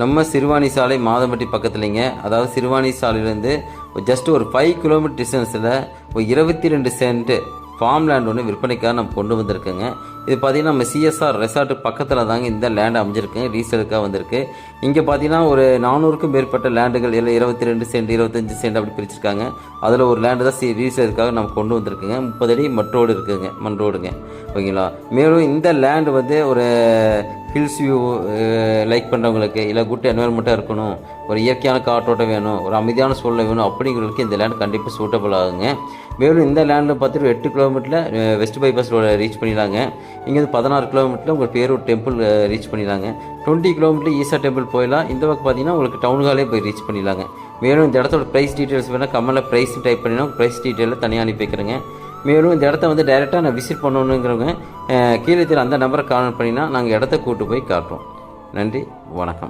நம்ம சிறுவாணி சாலை மாதம்பட்டி பக்கத்துலேங்க. அதாவது சிறுவாணி சாலையிலேருந்து ஜஸ்ட் ஒரு 5 கிலோமீட்டர் டிஸ்டன்ஸில் ஒரு 22 சென்ட் ஃபார்ம் லேண்ட் ஒன்று விற்பனைக்காக நம்ம கொண்டு வந்திருக்கோங்க. இது பார்த்திங்கன்னா நம்ம சிஎஸ்ஆர் ரெசார்ட்டு பக்கத்தில் தாங்க இந்த லேண்ட் அமைஞ்சிருக்கு, ரீசேலுக்காக வந்திருக்கு. இங்கே பார்த்தீங்கன்னா ஒரு 400க்கும் மேற்பட்ட லேண்டுகள் எல்லாம் 22 சென்ட் 25 சென்ட் அப்படி பிரிச்சிருக்காங்க. அதில் ஒரு லேண்டு தான் ரீசேலுக்காக நம்ம கொண்டு வந்திருக்குங்க. 30 அடி மண் ரோடுங்க ஓகேங்களா. மேலும் இந்த லேண்டு வந்து ஒரு ஹில்ஸ் வியூ லைக் பண்ணுறவங்களுக்கு, இல்லை குட் என்வரன்மெண்ட்டாக இருக்கணும், ஒரு இயற்கையான காற்றோட்டம் வேணும், ஒரு அமைதியான சூழ்நிலை வேணும் அப்படிங்கிறதுக்கு இந்த லேண்ட் கண்டிப்பாக சூட்டபிள் ஆகுங்க. மேலும் இந்த லேண்டில் பார்த்துட்டு 8 கிலோமீட்டரில் வெஸ்ட் பைபாஸ் ரோட ரீச் பண்ணிடலாங்க. இங்கேருந்து 16 கிலோமீட்டரில் உங்களுக்கு பேரூர் டெம்பிள் ரீச் பண்ணிடலாங்க. 20 கிலோமீட்டர் ஈசா டெம்பிள் போயிடலாம். இந்த பக்கம் பார்த்தீங்கன்னா உங்களுக்கு டவுன் ஹாலே போய் ரீச் பண்ணிடலாங்க. மேலும் இந்த இடத்தோட ப்ரைஸ் டீட்டெயில்ஸ் வேணால் கமெண்ட்டில் ப்ரைஸ் டைப் பண்ணினா ப்ரைஸ் டீட்டெயிலில் தனியாக அனுப்பி வைக்கிறேங்க. மேலும் இந்த இடத்த வந்து டைரெக்டாக நான் விசிட் பண்ணணுங்கிறவங்க கீழே அந்த நம்பரை கால் பண்ணினா நாங்கள் இடத்த கூட்டு போய் காட்டுறோம். நன்றி, வணக்கம்.